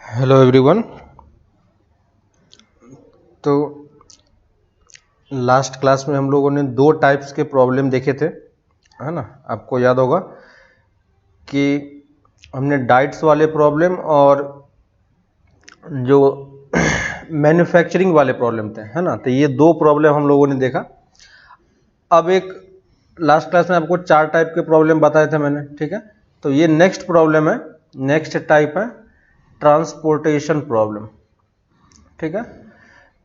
Hello everyone. तो last class में हम लोगों ने दो टाइप्स के प्रॉब्लम देखे थे, है ना। आपको याद होगा कि हमने डाइट्स वाले प्रॉब्लम और जो मैन्युफैक्चरिंग वाले प्रॉब्लम थे, है ना। तो ये दो प्रॉब्लम हम लोगों ने देखा। अब एक लास्ट क्लास में आपको चार टाइप के प्रॉब्लम बताए थे मैंने, ठीक है। तो ये नेक्स्ट प्रॉब्लम है, नेक्स्ट टाइप है ट्रांसपोर्टेशन प्रॉब्लम, ठीक है।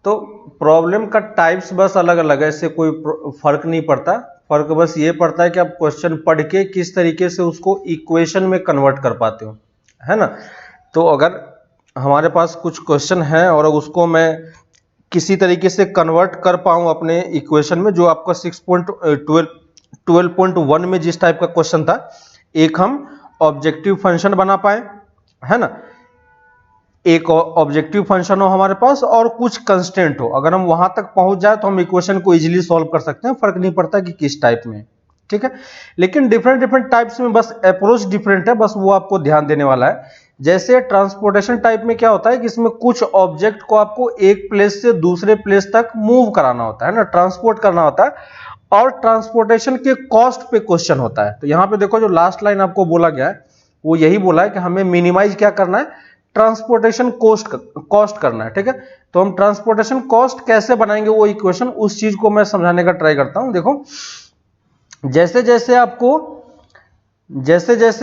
तो प्रॉब्लम का टाइप्स बस अलग अलग है, इससे कोई फर्क नहीं पड़ता। फर्क बस ये पड़ता है कि आप क्वेश्चन पढ़ के किस तरीके से उसको इक्वेशन में कन्वर्ट कर पाते हो, है ना। तो अगर हमारे पास कुछ क्वेश्चन है और उसको मैं किसी तरीके से कन्वर्ट कर पाऊँ अपने इक्वेशन में, जो आपका 12.1 में जिस टाइप का क्वेश्चन था, एक हम ऑब्जेक्टिव फंक्शन बना पाए, है ना। एक ऑब्जेक्टिव फंक्शन हो हमारे पास और कुछ कंस्टेंट हो, अगर हम वहां तक पहुंच जाए तो हम इक्वेशन को इजीली सॉल्व कर सकते हैं। फर्क नहीं पड़ता कि किस टाइप में, ठीक है। लेकिन डिफरेंट टाइप्स में बस अप्रोच डिफरेंट है, बस वो आपको ध्यान देने वाला है। जैसे ट्रांसपोर्टेशन टाइप में क्या होता है कि इसमें कुछ ऑब्जेक्ट को आपको एक प्लेस से दूसरे प्लेस तक मूव कराना होता है ना, ट्रांसपोर्ट करना होता है, और ट्रांसपोर्टेशन के कॉस्ट पे क्वेश्चन होता है। तो यहां पे देखो, जो लास्ट लाइन आपको बोला गया है वो यही बोला है कि हमें मिनिमाइज क्या करना है, ट्रांसपोर्टेशन कॉस्ट करना है, ठीक है। तो हम ट्रांसपोर्टेशन कॉस्ट कैसे बनाएंगे वो इक्वेशन, उस चीज को मैं समझाने का ट्राई करता हूं। देखो, जैसे जैसे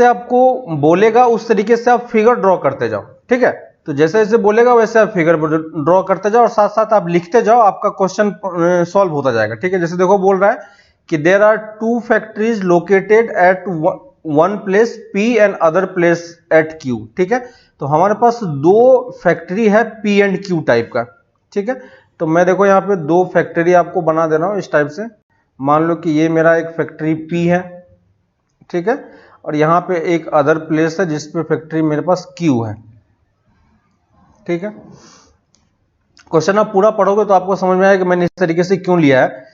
आपको बोलेगा उस तरीके से आप फिगर ड्रॉ करते जाओ, ठीक है। तो जैसे जैसे बोलेगा वैसे आप फिगर ड्रॉ करते जाओ और साथ साथ आप लिखते जाओ, आपका क्वेश्चन सॉल्व होता जाएगा, ठीक है। जैसे देखो, बोल रहा है कि there are two factories located at one place P and other place at Q, ठीक है। तो हमारे पास दो फैक्ट्री है P एंड Q टाइप का, ठीक है। तो मैं देखो यहाँ पे दो फैक्ट्री आपको बना दे रहा हूँ इस टाइप से। मान लो कि ये मेरा एक फैक्ट्री P है, ठीक है, और यहाँ पे एक अदर प्लेस है जिसपे फैक्ट्री मेरे पास Q है, ठीक है। क्वेश्चन आप पूरा पढ़ोगे तो आपको समझ में आएगा कि मैंने इस तरीके से क्यों लिया है।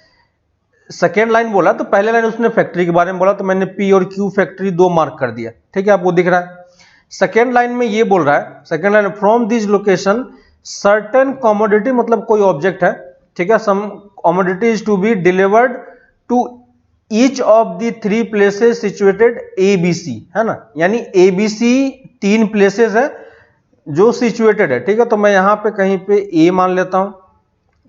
सेकेंड लाइन बोला तो पहले लाइन उसने फैक्ट्री के बारे में बोला, तो मैंने P और Q फैक्ट्री दो मार्क कर दिया, ठीक है, आपको दिख रहा है। सेकेंड लाइन में ये बोल रहा है, second line from this location certain commodity, मतलब कोई ऑब्जेक्ट है, ठीक है, some commodity is to be delivered to each of the three places situated ABC, है ना। यानी ABC तीन प्लेसेस है जो सिचुएटेड है, ठीक है। तो मैं यहां पे कहीं पे A मान लेता हूं,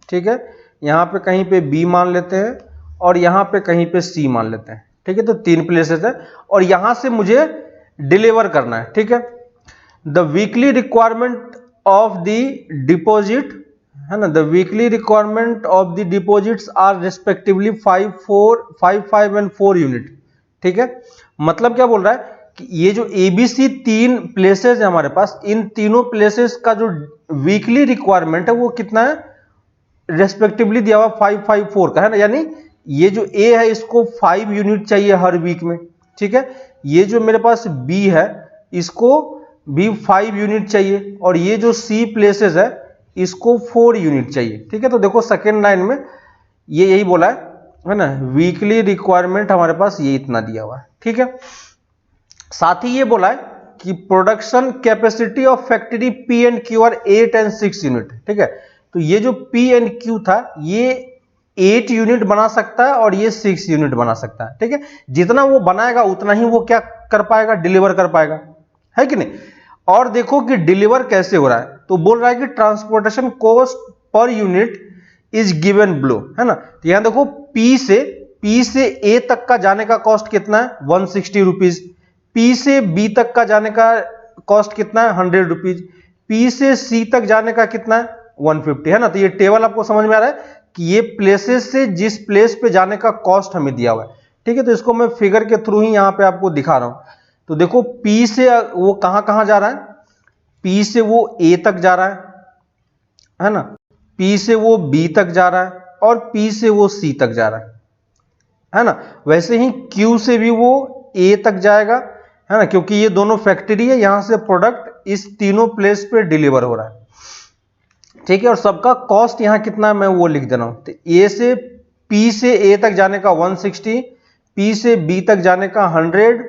ठीक है, यहां पे कहीं पे B मान लेते हैं और यहां पे कहीं पे C मान लेते हैं, ठीक है। तो तीन प्लेसेस है और यहां से मुझे डिलीवर करना है, ठीक है। The weekly requirement of the deposit, है ना, the weekly requirement of the deposits are respectively 5, 4, 5, 5 and 4 unit, ठीक है। मतलब क्या बोल रहा है कि ये जो ABC तीन प्लेसेस है हमारे पास, इन तीनों प्लेसेस का जो वीकली रिक्वायरमेंट है वो कितना है, रेस्पेक्टिवली दिया हुआ 5, 5, 4 का, है ना। यानी ये जो A है इसको 5 यूनिट चाहिए हर वीक में, ठीक है। ये जो मेरे पास B है इसको भी 5 यूनिट चाहिए और ये जो C प्लेसेस है इसको 4 यूनिट चाहिए, ठीक है। तो देखो सेकेंड लाइन में ये यही बोला है ना, वीकली रिक्वायरमेंट हमारे पास ये इतना दिया हुआ है, ठीक है। साथ ही ये बोला है कि production capacity of factory P and Q are 8 and 6 unit, ठीक है। तो ये जो P एंड Q था ये 8 यूनिट बना सकता है और ये 6 यूनिट बना सकता है, ठीक है। जितना वो बनाएगा उतना ही वो क्या कर पाएगा, डिलीवर कर पाएगा, है कि नहीं। और देखो कि डिलीवर कैसे हो रहा है, तो बोल रहा है कि transportation cost per unit is given below, है ना। तो यहां देखो P से A तक का जाने का कॉस्ट कितना है, 160 रुपीज। P से B तक का जाने का कॉस्ट कितना है, 100 रुपीज। P से C तक जाने का कितना है, 150, है ना। तो ये टेबल आपको समझ में आ रहा है कि ये प्लेसेस से जिस प्लेस पे जाने का कॉस्ट हमें दिया हुआ है, ठीक है। तो इसको मैं फिगर के थ्रू ही यहां पे आपको दिखा रहा हूं। तो देखो P से वो कहां जा रहा है, P से वो A तक जा रहा है ना, P से वो B तक जा रहा है और P से वो C तक जा रहा है ना। वैसे ही Q से भी वो A तक जाएगा, है ना, क्योंकि ये दोनों फैक्ट्री है, यहां से प्रोडक्ट इस तीनों प्लेस पे डिलीवर हो रहा है, ठीक है। और सबका कॉस्ट यहां कितना है मैं वो लिख दे रहा हूं। तो P से A तक जाने का 160, P से B तक जाने का 100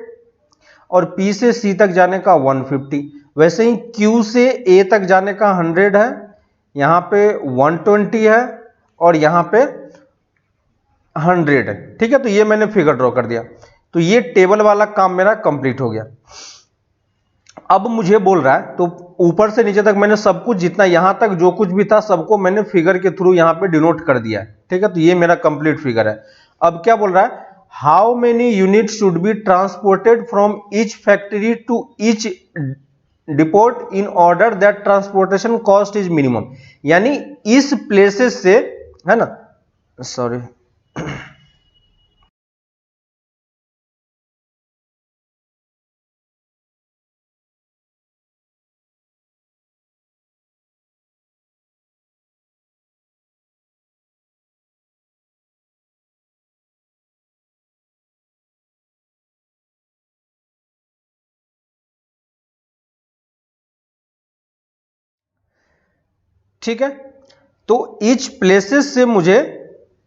और P से C तक जाने का 150। वैसे ही Q से A तक जाने का 100 है, यहाँ पे 120 है और यहाँ पे 100 है। ठीक है, तो ये मैंने फिगर ड्रॉ कर दिया। तो ये टेबल वाला काम मेरा कंप्लीट हो गया। अब मुझे बोल रहा है, तो ऊपर से नीचे तक मैंने सब कुछ, जितना यहां तक जो कुछ भी था सबको मैंने फिगर के थ्रू यहां पे डिनोट कर दिया है। ठीक है, तो ये मेरा कंप्लीट फिगर है। अब क्या बोल रहा है, how many unit should be transported from each factory to each depot in order that transportation cost is minimum. यानी इस प्लेसेस से, है ना, सॉरी, ठीक है। तो ईच प्लेसेस से मुझे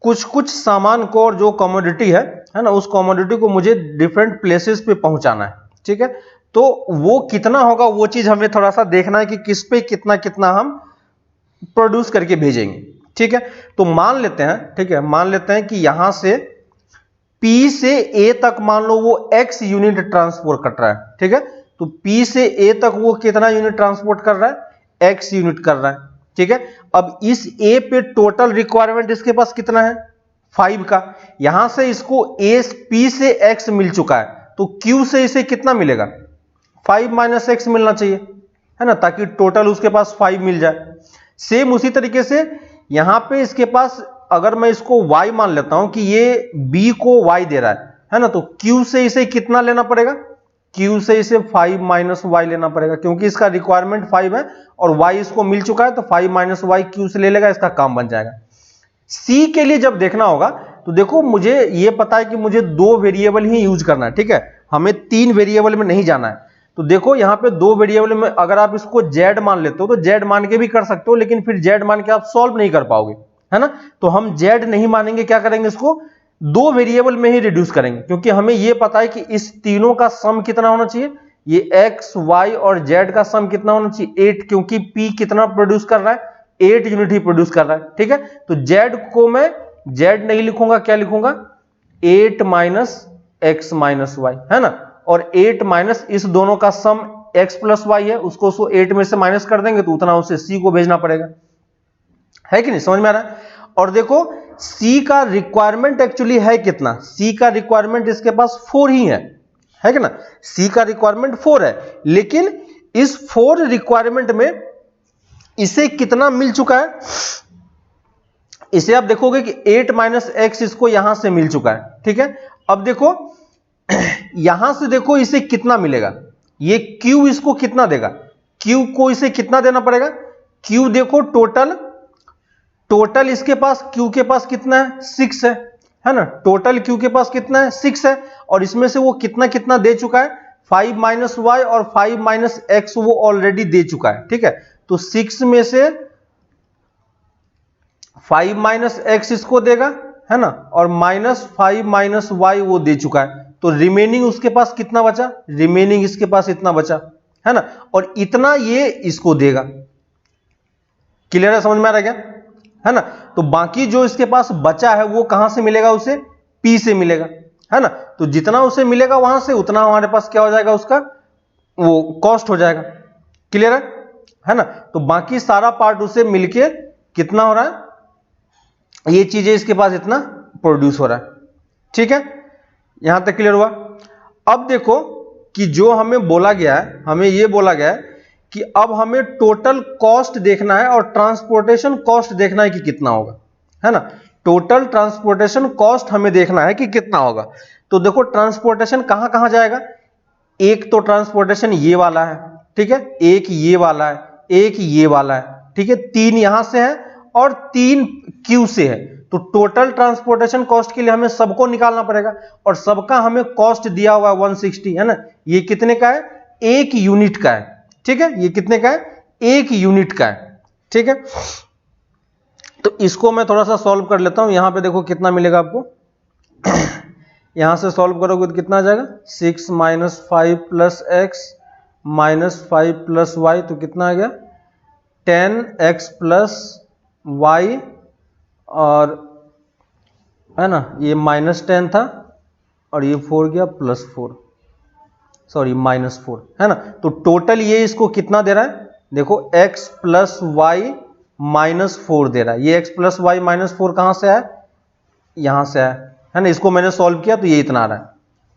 कुछ कुछ सामान को, और जो कमोडिटी है ना, उस कमोडिटी को मुझे डिफरेंट प्लेसेस पे पहुंचाना है। ठीक है, तो वो कितना होगा वो चीज हमें थोड़ा सा देखना है कि किस पे कितना कितना हम प्रोड्यूस करके भेजेंगे। ठीक है, तो मान लेते हैं, ठीक है, मान लेते हैं कि यहां से P से A तक मान लो वो X यूनिट ट्रांसपोर्ट कर रहा है। ठीक है, तो P से A तक वो कितना यूनिट ट्रांसपोर्ट कर रहा है, X यूनिट कर रहा है। ठीक है, अब इस A पे टोटल रिक्वायरमेंट इसके पास कितना है, 5 का। यहां से इसको P से X मिल चुका है, तो Q से इसे कितना मिलेगा, 5 - X मिलना चाहिए, है ना, ताकि टोटल उसके पास 5 मिल जाए। सेम उसी तरीके से यहां पे इसके पास, अगर मैं इसको y मान लेता हूं कि ये B को y दे रहा है ना, तो Q से इसे कितना लेना पड़ेगा, Q से इसे 5 - y लेना पड़ेगा, क्योंकि इसका रिक्वायरमेंट 5 है और y इसको मिल चुका है, तो 5 - y Q से ले लेगा, इसका काम बन जाएगा। C के लिए जब देखना होगा, तो देखो मुझे ये पता है कि मुझे 2 वेरिएबल ही यूज करना है। ठीक है, हमें 3 वेरिएबल में नहीं जाना है। तो देखो यहां पे 2 वेरिएबल में अगर आप इसको z मान लेते हो तो z मान के भी कर सकते हो, लेकिन फिर z मान के आप सॉल्व नहीं कर पाओगे, है ना। तो हम z नहीं मानेंगे, क्या करेंगे, इसको 2 वेरिएबल में ही रिड्यूस करेंगे, क्योंकि हमें यह पता है कि इस तीनों का सम कितना होना चाहिए, ये x, y और z का सम कितना होना चाहिए, 8, क्योंकि p कितना प्रोड्यूस कर रहा है, 8 यूनिट ही प्रोड्यूस कर रहा है। ठीक है, तो z को मैं z नहीं लिखूंगा, क्या लिखूंगा, 8 - x - y, है ना, और 8 माइनस इस दोनों का सम x + y है, उसको 8 में से माइनस कर देंगे तो उतना उसे C को भेजना पड़ेगा, है कि नहीं, समझ में आ रहा है। और देखो C का रिक्वायरमेंट एक्चुअली है कितना, C का रिक्वायरमेंट इसके पास 4 ही है कि ना, C का रिक्वायरमेंट 4 है, लेकिन इस 4 रिक्वायरमेंट में इसे कितना मिल चुका है, इसे आप देखोगे कि 8 - x इसको यहां से मिल चुका है। ठीक है, अब देखो यहां से देखो इसे कितना मिलेगा, ये Q इसको कितना देगा, Q को इसे कितना देना पड़ेगा, Q देखो टोटल इसके पास, Q के पास कितना है, 6 है ना, टोटल Q के पास कितना है, 6 है, और इसमें से वो कितना कितना दे चुका है, 5 - y और 5 - x वो ऑलरेडी दे चुका है। ठीक है, तो 6 में से 5 - x इसको देगा, है ना, और -5 - y वो दे चुका है, तो रिमेनिंग उसके पास कितना बचा, रिमेनिंग इसके पास इतना बचा, है ना, और इतना ये इसको देगा। क्लियर है, समझ में आ रहा है क्या, है ना। तो बाकी जो इसके पास बचा है वो कहां से मिलेगा, उसे P से मिलेगा, है ना। तो जितना उसे मिलेगा वहां से उतना हमारे पास क्या हो जाएगा, उसका वो कॉस्ट हो जाएगा। क्लियर है ना। तो बाकी सारा पार्ट उसे मिलके कितना हो रहा है, ये चीजें इसके पास इतना प्रोड्यूस हो रहा है। ठीक है, यहां तक क्लियर हुआ। अब देखो कि जो हमें बोला गया है, हमें यह बोला गया है कि अब हमें टोटल कॉस्ट देखना है और ट्रांसपोर्टेशन कॉस्ट देखना है कि कितना होगा, है ना। टोटल ट्रांसपोर्टेशन कॉस्ट हमें देखना है कि कितना होगा। तो देखो ट्रांसपोर्टेशन कहां कहां जाएगा, एक तो ट्रांसपोर्टेशन ये वाला है, ठीक है, एक ये वाला है, एक ये वाला है, ठीक है, 3 यहां से है और 3 Q से है। तो टोटल ट्रांसपोर्टेशन कॉस्ट के लिए हमें सबको निकालना पड़ेगा, और सबका हमें कॉस्ट दिया हुआ है 160, है ना। ये कितने का है, 1 यूनिट का है। ठीक है, ये कितने का है, 1 यूनिट का है। ठीक है, तो इसको मैं थोड़ा सा सॉल्व कर लेता हूं। यहां पे देखो कितना मिलेगा आपको, यहां से सॉल्व करोगे तो कितना आ जाएगा, 6 - 5 + x -5 प्लस वाई, तो कितना आ गया 10x प्लस वाई, और है ना ये -10 था और ये 4 गया +4, सॉरी -4, है ना। तो टोटल ये इसको कितना दे रहा है, देखो x प्लस वाई -4 दे रहा है। ये x प्लस वाई -4 कहां से आया, यहां से आया, है ना। इसको मैंने सॉल्व किया तो ये इतना आ रहा है,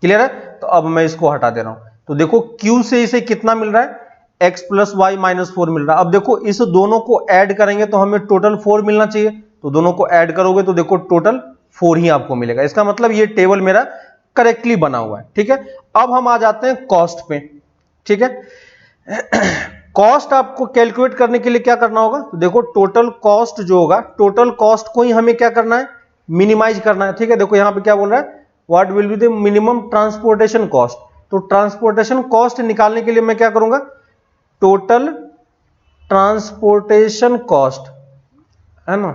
क्लियर है। तो अब मैं इसको हटा दे रहा हूं, तो देखो q से इसे कितना मिल रहा है, x प्लस वाई -4 मिल रहा है। अब देखो इस दोनों को ऐड करेंगे तो हमें टोटल 4 मिलना चाहिए, तो दोनों को ऐड करोगे तो देखो टोटल 4 ही आपको मिलेगा। इसका मतलब ये टेबल मेरा करेक्टली बना हुआ है, ठीक है। अब हम आ जाते हैं कॉस्ट पे, ठीक है। कॉस्ट आपको कैलकुलेट करने के लिए क्या करना होगा, तो देखो टोटल कॉस्ट जो होगा, टोटल कॉस्ट को ही हमें क्या करना है, मिनिमाइज करना है, ठीक है। देखो यहां पे क्या बोल रहा है, what will be the minimum transportation cost. तो ट्रांसपोर्टेशन कॉस्ट निकालने के लिए मैं क्या करूंगा, टोटल ट्रांसपोर्टेशन कॉस्ट, है ना,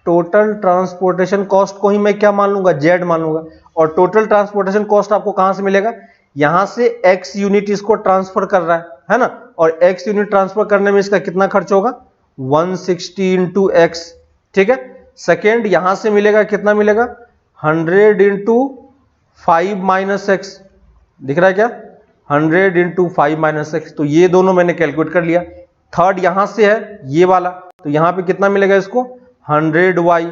टोटल ट्रांसपोर्टेशन कॉस्ट को ही मैं क्या मान लूंगा, जेड मान लूंगा। और टोटल ट्रांसपोर्टेशन कॉस्ट आपको कहां से मिलेगा, यहां से x यूनिट इसको ट्रांसफर कर रहा है ना, और x यूनिट ट्रांसफर करने में इसका कितना खर्च होगा, 160 इंटू एक्स, ठीक है। सेकेंड यहां से मिलेगा, कितना मिलेगा, 100 इंटू 5 माइनस एक्स, दिख रहा है क्या, 100 इंटू 5 माइनस एक्स। तो ये दोनों मैंने कैलकुलेट कर लिया। थर्ड यहां से है ये वाला, तो यहां पे कितना मिलेगा इसको, 100y,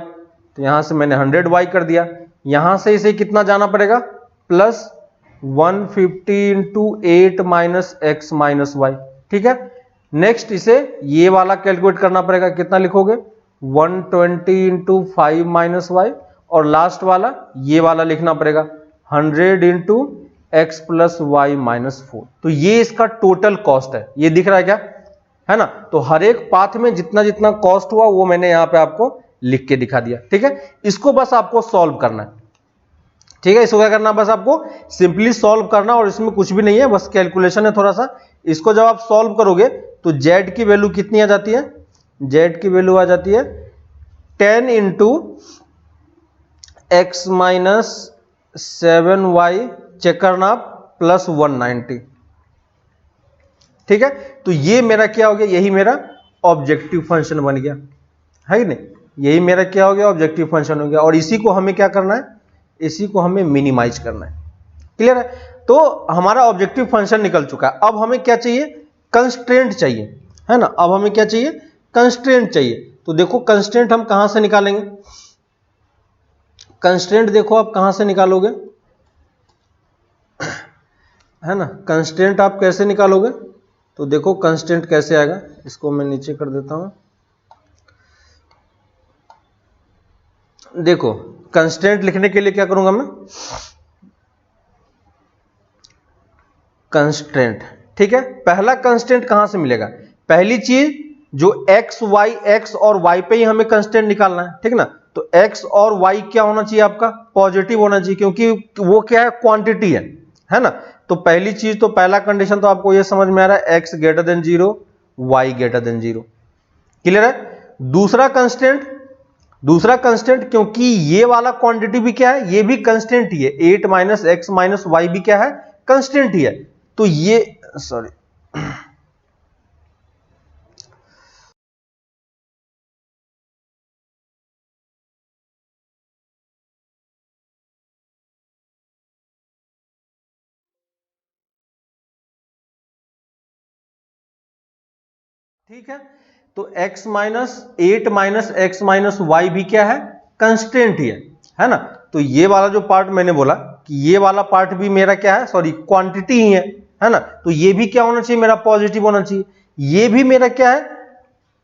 तो यहां से मैंने 100y कर दिया। यहां से इसे कितना जाना पड़ेगा, plus 150 into 8 minus x minus y, ठीक है। नेक्स्ट इसे ये वाला कैलकुलेट करना पड़ेगा, कितना लिखोगे, 120 इंटू 5 माइनस वाई, और लास्ट वाला ये वाला लिखना पड़ेगा 100 into x plus y minus 4। तो ये इसका टोटल कॉस्ट है, ये दिख रहा है क्या, है ना। तो हर एक पाथ में जितना जितना कॉस्ट हुआ वो मैंने यहां पे आपको लिख के दिखा दिया, ठीक है। इसको बस आपको सॉल्व करना है, ठीक है। इसको क्या करना, बस आपको सिंपली सॉल्व करना, और इसमें कुछ भी नहीं है, बस कैलकुलेशन है थोड़ा सा। इसको जब आप सॉल्व करोगे तो z की वैल्यू कितनी आ जाती है, z की वैल्यू आ जाती है 10 into x minus 7y, check करना आप, प्लस 190, ठीक है। तो ये मेरा क्या हो गया, यही मेरा ऑब्जेक्टिव फंक्शन बन गया, है कि नहीं, यही मेरा क्या हो गया, ऑब्जेक्टिव फंक्शन हो गया। और इसी को हमें क्या करना है, इसी को हमें मिनिमाइज करना है, क्लियर है। तो हमारा ऑब्जेक्टिव फंक्शन निकल चुका है। अब हमें क्या चाहिए, कंस्ट्रेंट चाहिए, है ना। अब हमें क्या चाहिए, कंस्ट्रेंट चाहिए। तो देखो कंस्ट्रेंट हम कहां से निकालेंगे, कंस्ट्रेंट देखो आप कहां से निकालोगे, है ना। कंस्ट्रेंट आप कैसे निकालोगे, तो देखो कंस्ट्रेंट कैसे आएगा, इसको मैं नीचे कर देता हूं। देखो कंस्ट्रेंट लिखने के लिए क्या करूंगा मैं, कंस्ट्रेंट, ठीक है। पहला कंस्ट्रेंट कहां से मिलेगा, पहली चीज जो x y, x और y पे ही हमें कंस्ट्रेंट निकालना है, ठीक ना। तो x और y क्या होना चाहिए, आपका पॉजिटिव होना चाहिए, क्योंकि वो क्या है, क्वांटिटी है ना। तो पहली चीज, तो पहला कंडीशन तो आपको ये समझ में आ रहा है, x greater than 0, y greater than 0, clear है। दूसरा कंस्टेंट, क्योंकि ये वाला क्वांटिटी भी क्या है, ये भी कंस्टेंट ही है, 8 माइनस एक्स माइनस वाई भी क्या है, कंस्टेंट ही है। तो ये सॉरी ठीक है। तो x minus 8 minus x minus y भी क्या है, कंस्टेंट ही है ना। तो ये वाला जो पार्ट मैंने बोला कि ये वाला पार्ट भी मेरा क्या है, सॉरी क्वांटिटी ही है ना। तो ये भी क्या होना चाहिए, मेरा पॉजिटिव होना चाहिए। ये भी मेरा क्या है,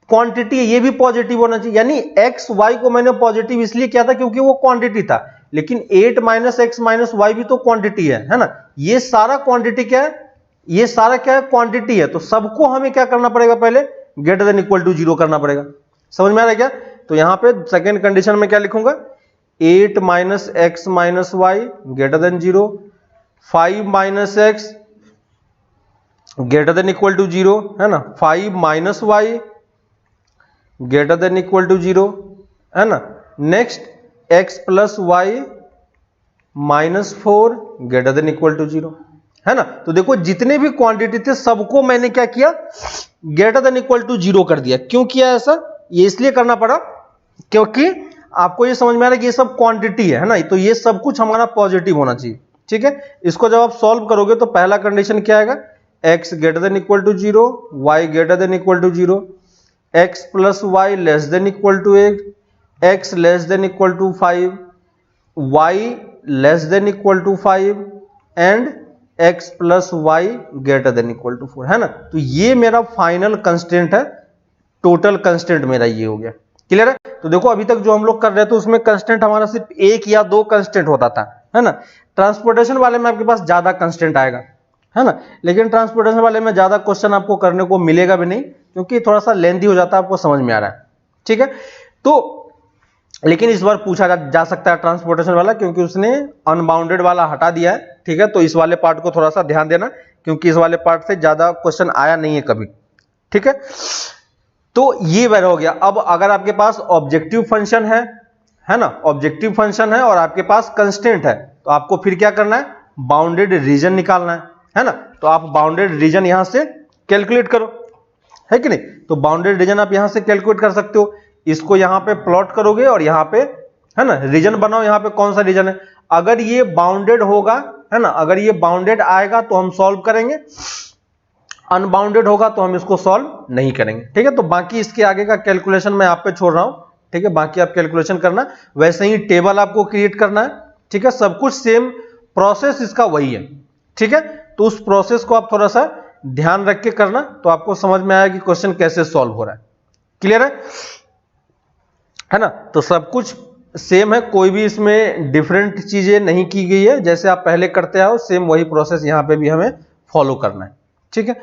क्वांटिटी है, ये भी पॉजिटिव होना चाहिए। यानी एक्स वाई को मैंने पॉजिटिव इसलिए किया था क्योंकि वो क्वांटिटी था, लेकिन 8 माइनस एक्स माइनस वाई भी तो क्वांटिटी है ना। ये सारा क्वांटिटी क्या है, ये सारा क्या है, क्वांटिटी है। तो सबको हमें क्या करना पड़ेगा, पहले ग्रेटर देन इक्वल टू 0 करना पड़ेगा। समझ में आ रहा है क्या। तो यहां पे सेकेंड कंडीशन में क्या लिखूंगा, 8 minus x minus y greater than 0, 5 minus x greater than equal to 0, है ना, 5 minus y greater than equal to 0, है ना। Next x plus y minus 4 greater than equal to 0, है ना। तो देखो जितने भी क्वांटिटी थे सबको मैंने क्या किया, ग्रेटर देन इक्वल टू 0 कर दिया। क्यों किया ऐसा, ये इसलिए करना पड़ा क्योंकि आपको ये समझ में आ रहा है कि ये सब क्वांटिटी है ना, तो ये सब कुछ हमारा पॉजिटिव होना चाहिए। ठीक है, इसको जब आप सॉल्व करोगे तो पहला कंडीशन क्या आएगा, x greater than equal to 0, y greater than equal to 0, x plus y less than equal to 8, x less than equal to 5, y less than equal to 5 and x plus y greater than equal to 4, है ना। तो ये मेरा final constant है, total constant मेरा ये हो गया। क्लियर है। तो देखो अभी तक जो हम लोग कर रहे थे उसमें कंस्टेंट हमारा सिर्फ 1 या 2 कंस्टेंट होता था, है ना। ट्रांसपोर्टेशन वाले में आपके पास ज्यादा कंस्टेंट आएगा, है ना, लेकिन ट्रांसपोर्टेशन वाले में ज्यादा क्वेश्चन आपको करने को मिलेगा भी नहीं क्योंकि थोड़ा सा लेंथी हो जाता है, आपको समझ में आ रहा है। ठीक है, तो लेकिन इस बार पूछा जा सकता है ट्रांसपोर्टेशन वाला क्योंकि उसने अनबाउंडेड वाला हटा दिया है। ठीक है, तो इस वाले पार्ट को थोड़ा सा ध्यान देना क्योंकि इस वाले पार्ट से ज्यादा क्वेश्चन आया नहीं है कभी। ठीक है, तो ये वैर हो गया। अब अगर आपके पास ऑब्जेक्टिव फंक्शन है ना, ऑब्जेक्टिव फंक्शन है और आपके पास कंस्टेंट है तो आपको फिर क्या करना है, बाउंडेड रीजन निकालना है ना। तो आप बाउंडेड रीजन यहां से कैलकुलेट करो, है कि नहीं। तो बाउंडेड रीजन आप यहां से कैलकुलेट कर सकते हो, इसको यहां पे प्लॉट करोगे और यहां पे, है ना, रीजन बनाओ यहां पे कौन सा रीजन है। अगर ये बाउंडेड होगा, है ना, अगर ये बाउंडेड आएगा तो हम सॉल्व करेंगे, अनबाउंडेड होगा तो हम इसको सॉल्व नहीं करेंगे। ठीक है, तो बाकी इसके आगे का कैलकुलेशन मैं आप पे छोड़ रहा हूं। ठीक है, बाकी आप कैलकुलेशन करना, वैसे ही टेबल आपको क्रिएट करना है। ठीक है, सब कुछ सेम प्रोसेस इसका वही है। ठीक है, तो उस प्रोसेस को आप थोड़ा सा ध्यान रख के करना तो आपको समझ में आएगा कि क्वेश्चन कैसे सॉल्व हो रहा है। क्लियर है ना। तो सब कुछ सेम है, कोई भी इसमें डिफरेंट चीजें नहीं की गई है, जैसे आप पहले करते आओ सेम वही प्रोसेस यहां पे भी हमें फॉलो करना है। ठीक है,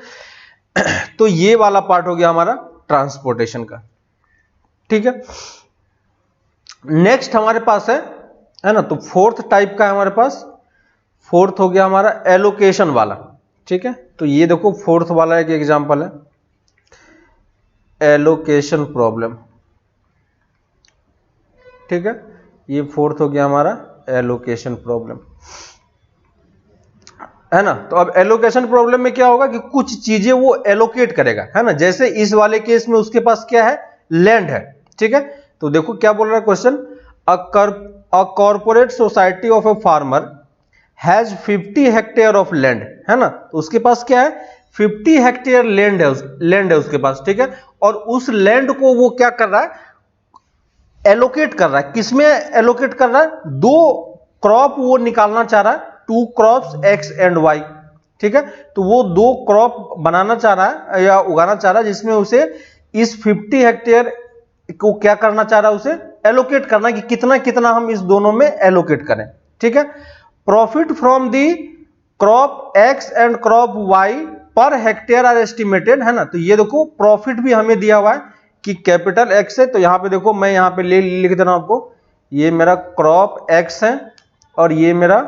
तो ये वाला पार्ट हो गया हमारा ट्रांसपोर्टेशन का। ठीक है, नेक्स्ट हमारे पास है ना, तो फोर्थ टाइप का है हमारे पास, फोर्थ हो गया हमारा एलोकेशन वाला। ठीक है, तो ये देखो फोर्थ वाला एक एग्जांपल है, एलोकेशन प्रॉब्लम। ठीक है, ये फोर्थ हो गया हमारा एलोकेशन प्रॉब्लम, है ना। तो अब एलोकेशन प्रॉब्लम में क्या होगा कि कुछ चीजें वो एलोकेट करेगा, है ना। जैसे इस वाले केस में उसके पास क्या है, लैंड है। ठीक है, तो देखो क्या बोल रहा है question, a corporate society of a farmer has 50 hectare of land, है ना। तो उसके पास क्या है, 50 हेक्टेयर लैंड है उसके पास। ठीक है, और उस लैंड को वो क्या कर रहा है, एलोकेट कर रहा है। किसमें एलोकेट कर रहा है, 2 क्रॉप वो निकालना चाह रहा है, 2 क्रॉप्स एक्स एंड वाई। ठीक है, तो वो 2 क्रॉप बनाना चाह रहा है या उगाना चाह रहा है जिसमें उसे इस 50 हेक्टेयर को क्या करना चाह रहा है, उसे एलोकेट करना कि कितना कितना हम इस दोनों में एलोकेट करें। ठीक है, profit from the crop x and crop y per hectare are estimated, है ना। तो ये देखो प्रॉफिट भी हमें दिया हुआ है कि कैपिटल एक्स है, तो यहां पे देखो मैं यहां पे लिख दे रहा हूं आपको, ये मेरा क्रॉप एक्स है और ये मेरा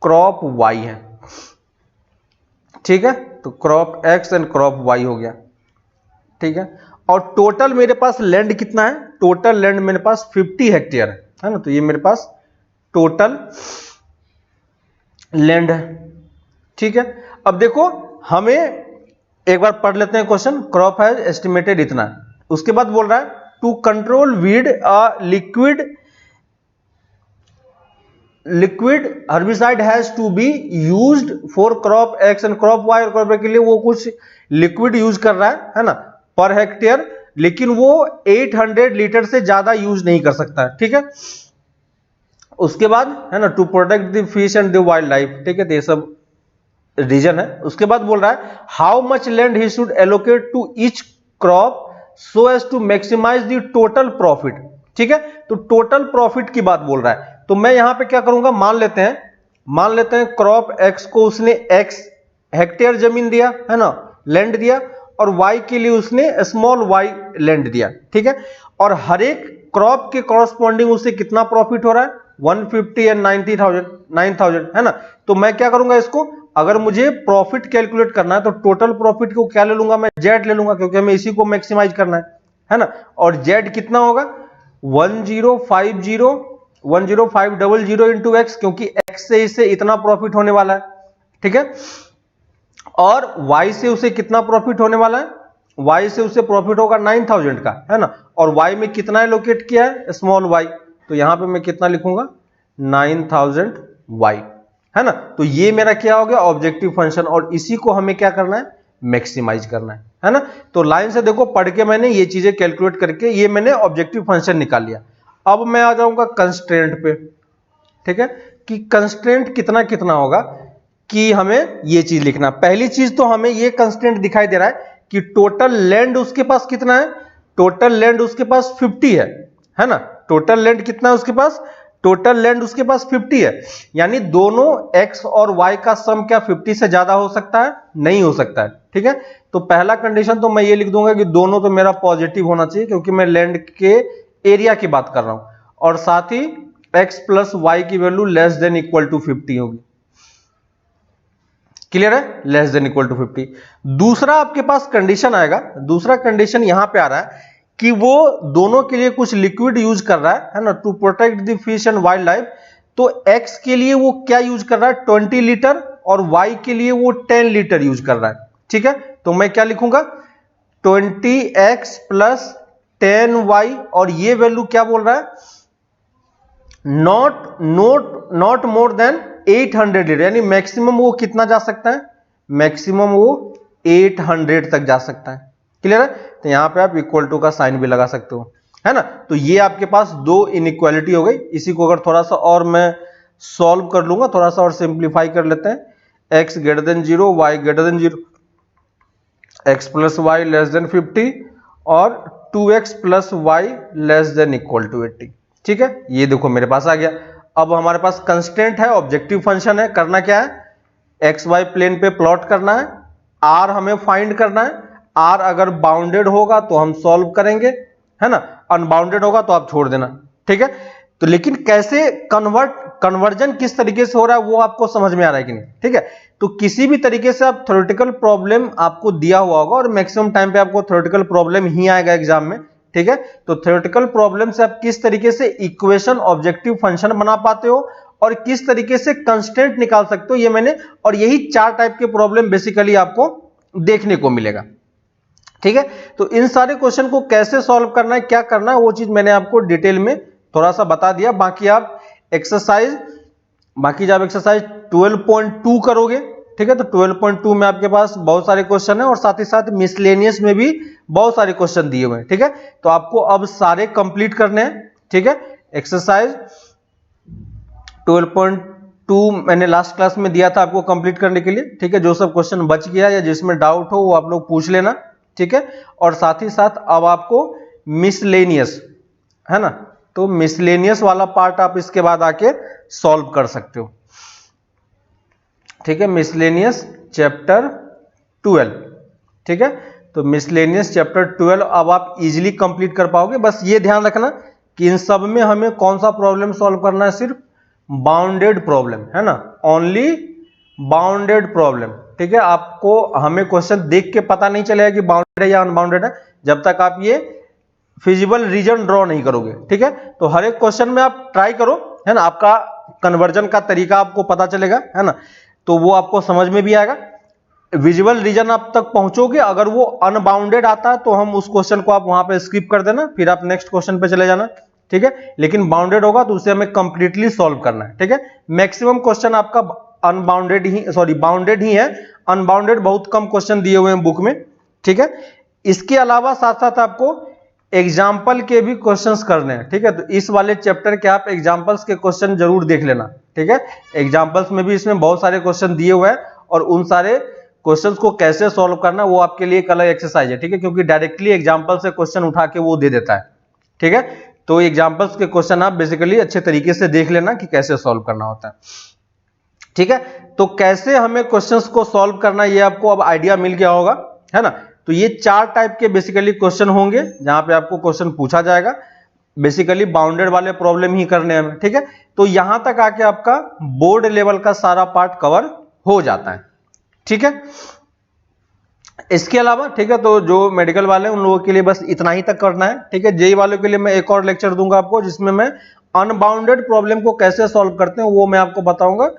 क्रॉप वाई है। ठीक है, तो crop x and crop y हो गया। ठीक है, और टोटल मेरे पास लैंड कितना है, टोटल लैंड मेरे पास 50 हेक्टेयर है ना। तो ये मेरे पास टोटल लैंड है। ठीक है, अब देखो हमें एक बार पढ़ लेते हैं क्वेश्चन, क्रॉप है एस्टिमेटेड इतना, उसके बाद बोल रहा है to control weed liquid herbicide has to be used for crop x and crop y, और क्रॉप के लिए वो कुछ लिक्विड यूज कर रहा है ना, पर हेक्टेयर, लेकिन वो 800 लीटर से ज्यादा यूज नहीं कर सकता है। ठीक है, उसके बाद है ना to protect the fish and the wildlife. ठीक है, तो ये सब रीजन है। उसके बाद बोल रहा है how much land he should allocate to each crop so as to maximize the total profit. ठीक है, तो टोटल प्रॉफिट की बात बोल रहा है। तो मैं यहां पे क्या करूंगा, मान लेते हैं क्रॉप एक्स को उसने एक्स हेक्टेयर जमीन दिया, है ना, लैंड दिया, और वाई के लिए उसने स्मॉल वाई लैंड दिया। ठीक है, और हर एक क्रॉप के कॉरस्पॉन्डिंग उससे कितना प्रॉफिट हो रहा है, 150 एंड 9,000, है ना। तो मैं क्या करूंगा, इसको अगर मुझे प्रॉफिट कैलकुलेट करना है तो टोटल प्रॉफिट को क्या ले लूंगा, मैं जेड ले लूंगा क्योंकि हमें इसी को मैक्सिमाइज करना है ना। और जेड कितना होगा, 1050 इंटू एक्स, क्योंकि एक्स से इससे इतना प्रॉफिट होने वाला है। ठीक है। और y से उसे कितना प्रॉफिट होने वाला है, y से उसे प्रॉफिट होगा 9000 का, है ना। और y में कितना एलोकेट किया है, स्मॉल y, तो यहां पे मैं कितना लिखूंगा 9000y, है ना। तो ये मेरा क्या हो गया ऑब्जेक्टिव फंक्शन, और इसी को हमें क्या करना है मैक्सिमाइज करना है ना। तो लाइन से देखो पढ़ के मैंने ये चीजें कैलकुलेट करके ये मैंने ऑब्जेक्टिव फंक्शन निकाल लिया। अब मैं आ जाऊंगा कंस्ट्रेंट पे, ठीक है, कि कंस्ट्रेंट कितना कितना होगा, कि हमें ये चीज लिखना। पहली चीज तो हमें ये कंस्ट्रेंट दिखाई दे रहा है कि टोटल लैंड उसके पास कितना है, टोटल लैंड उसके पास 50 है ना। टोटल लैंड कितना है उसके पास, टोटल लैंड उसके पास 50 है, यानी दोनों x और y का सम क्या 50 से ज्यादा हो सकता है, नहीं हो सकता है, ठीक है। तो पहला कंडीशन तो मैं ये लिख दूंगा कि दोनों तो मेरा पॉजिटिव होना चाहिए, क्योंकि मैं लैंड के एरिया की बात कर रहा हूं, और साथ ही x प्लस वाई की value less than equal to 50 होगी। क्लियर है, लेस देन इक्वल टू 50। दूसरा आपके पास कंडीशन आएगा, दूसरा कंडीशन यहां पे आ रहा है कि वो दोनों के लिए कुछ लिक्विड यूज कर रहा है ना, to protect the fish and wildlife. तो x के लिए वो क्या यूज कर रहा है 20 लीटर, और y के लिए वो 10 लीटर यूज कर रहा है, ठीक है। तो मैं क्या लिखूंगा 20x प्लस 10y, और ये वैल्यू क्या बोल रहा है नॉट मोर देन 800 लीटर, यानी मैक्सिमम वो कितना जा सकता है, मैक्सिमम वो 800 तक जा सकता है। क्लियर है, तो यहां पे आप इक्वल टू का साइन भी लगा सकते हो, है ना। तो ये आपके पास दो इनइक्वालिटी हो गई। इसी को अगर थोड़ा सा और मैं सॉल्व कर लूंगा, थोड़ा सा और सिंप्लीफाई कर लेते हैं, x greater than 0 y greater than 0, x plus y less than 50 और 2x plus y less than equal to 80, ठीक है। ये देखो मेरे पास आ गया। अब हमारे पास कंस्टेंट है, ऑब्जेक्टिव फंक्शन है, करना क्या है एक्स वाई प्लेन पे प्लॉट करना है, आर हमें फाइंड करना है। आर अगर बाउंडेड होगा तो हम सॉल्व करेंगे, है ना, अनबाउंडेड होगा तो आप छोड़ देना, ठीक है। तो लेकिन कैसे कन्वर्जन किस तरीके से हो रहा है वो आपको समझ में आ रहा है कि नहीं, ठीक है। तो किसी भी तरीके से आप थ्योरेटिकल प्रॉब्लम आपको दिया हुआ होगा, और मैक्सिमम टाइम पे आपको थ्योरेटिकल प्रॉब्लम ही आएगा एग्जाम में, ठीक है। तो थ्योरेटिकल प्रॉब्लम से आप किस तरीके से इक्वेशन ऑब्जेक्टिव फंक्शन बना पाते हो और किस तरीके से कंस्टेंट निकाल सकते हो, ये मैंने, और यही 4 टाइप के प्रॉब्लम बेसिकली आपको देखने को मिलेगा, ठीक है। तो इन सारे क्वेश्चन को कैसे सॉल्व करना है, क्या करना है, वो चीज मैंने आपको डिटेल में थोड़ा सा बता दिया। बाकी जब आप एक्सरसाइज 12.2 करोगे, ठीक है, तो 12.2 में आपके पास बहुत सारे क्वेश्चन है, और साथ ही साथ मिसलेनियस में भी बहुत सारे क्वेश्चन दिए हुए हैं, ठीक है। तो आपको अब सारे कंप्लीट करने हैं, ठीक है। एक्सरसाइज 12.2 मैंने लास्ट क्लास में दिया था आपको कंप्लीट करने के लिए, ठीक है। जो सब क्वेश्चन बच गया या जिसमें डाउट हो वो आप लोग पूछ लेना, ठीक है। और साथ ही साथ अब आपको मिसलेनियस, है ना, तो मिसलेनियस वाला पार्ट आप इसके बाद आके सॉल्व कर सकते हो, ठीक है। मिसलेनियस चैप्टर 12, ठीक है। तो मिसलेनियस चैप्टर 12 अब आप इजीली कंप्लीट कर पाओगे। बस ये ध्यान रखना कि इन सब में हमें कौन सा प्रॉब्लम सॉल्व करना है, सिर्फ बाउंडेड प्रॉब्लम, है ना, ओनली बाउंडेड प्रॉब्लम, ठीक है। आपको हमें क्वेश्चन देख के पता नहीं चलेगा कि बाउंडेड है या अनबाउंडेड है जब तक आप ये फिजिबल रीजन ड्रॉ नहीं करोगे, ठीक है। तो हर एक क्वेश्चन में आप ट्राई करो, है ना, आपका कन्वर्जन का तरीका आपको पता चलेगा, है ना, तो वो आपको समझ में भी आएगा। विजुअल रीजन आप तक पहुंचोगे, अगर वो अनबाउंडेड आता है तो हम उस क्वेश्चन को आप वहां पे स्किप कर देना, फिर आप नेक्स्ट क्वेश्चन पे चले जाना, ठीक है। लेकिन बाउंडेड होगा तो उसे हमें कंप्लीटली सॉल्व करना है, ठीक है। मैक्सिमम क्वेश्चन आपका अनबाउंडेड ही, सॉरी बाउंडेड ही है, अनबाउंडेड बहुत कम क्वेश्चन दिए हुए हैं बुक में, ठीक है। इसके अलावा साथ साथ आपको एग्जाम्पल के भी क्वेश्चंस करने हैं, ठीक है। तो इस वाले चैप्टर के आप एग्जाम्पल्स के क्वेश्चन जरूर देख लेना, ठीक है। एग्जाम्पल्स में भी इसमें बहुत सारे क्वेश्चन दिए हुए हैं, और उन सारे क्वेश्चंस को कैसे सॉल्व करना वो आपके लिए एक अलग एक्सरसाइज है, ठीक है, क्योंकि डायरेक्टली एग्जाम्पल से क्वेश्चन उठा के वो दे देता है, ठीक है। तो एग्जाम्पल्स के क्वेश्चन आप बेसिकली अच्छे तरीके से देख लेना कि कैसे सॉल्व करना होता है, ठीक है। तो कैसे हमें क्वेश्चंस को सॉल्व करना ये आपको अब आइडिया मिल गया होगा, है ना। तो ये 4 टाइप के बेसिकली क्वेश्चन होंगे जहां पे आपको क्वेश्चन पूछा जाएगा, बेसिकली बाउंडेड वाले प्रॉब्लम ही करने हैं, ठीक है। तो यहां तक आके आपका बोर्ड लेवल का सारा पार्ट कवर हो जाता है, ठीक है। इसके अलावा, ठीक है, तो जो मेडिकल वाले हैं उन लोगों के लिए बस इतना ही तक करना है, ठीक है। जेई वालों के लिए मैं एक और लेक्चर दूंगा आपको, जिसमें मैं अनबाउंडेड प्रॉब्लम को कैसे सॉल्व करते हैं वो मैं आपको बताऊंगा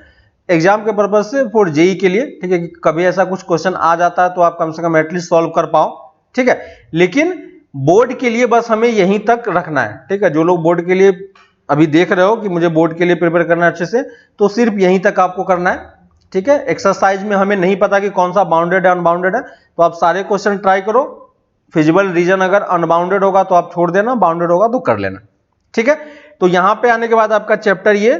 एग्जाम के पर्पज से, फॉर जेई के लिए, ठीक है, कि कभी ऐसा कुछ क्वेश्चन आ जाता है तो आप कम से कम एटलीस्ट सॉल्व कर पाओ, ठीक है। लेकिन बोर्ड के लिए बस हमें यहीं तक रखना है, ठीक है। जो लोग बोर्ड के लिए अभी देख रहे हो कि मुझे बोर्ड के लिए प्रिपेयर करना है अच्छे से, तो सिर्फ यहीं तक आपको करना है, ठीक है। एक्सरसाइज में हमें नहीं पता कि कौन सा बाउंडेड है अनबाउंडेड है, तो आप सारे क्वेश्चन ट्राई करो। फिजिबल रीजन अगर अनबाउंडेड होगा तो आप छोड़ देना, बाउंडेड होगा तो कर लेना, ठीक है। तो यहां पे आने के बाद आपका चैप्टर ये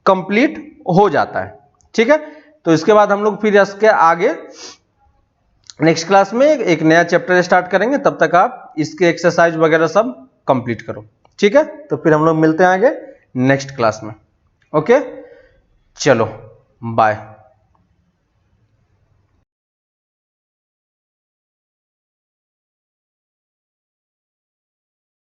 कंप्लीट हो जाता है, ठीक है। तो इसके बाद हम लोग फिर इसके आगे नेक्स्ट क्लास में एक नया चैप्टर स्टार्ट करेंगे, तब तक आप इसके एक्सरसाइज वगैरह सब कंप्लीट करो, ठीक है। तो फिर हम लोग मिलते हैं आगे नेक्स्ट क्लास में। ओके, चलो बाय।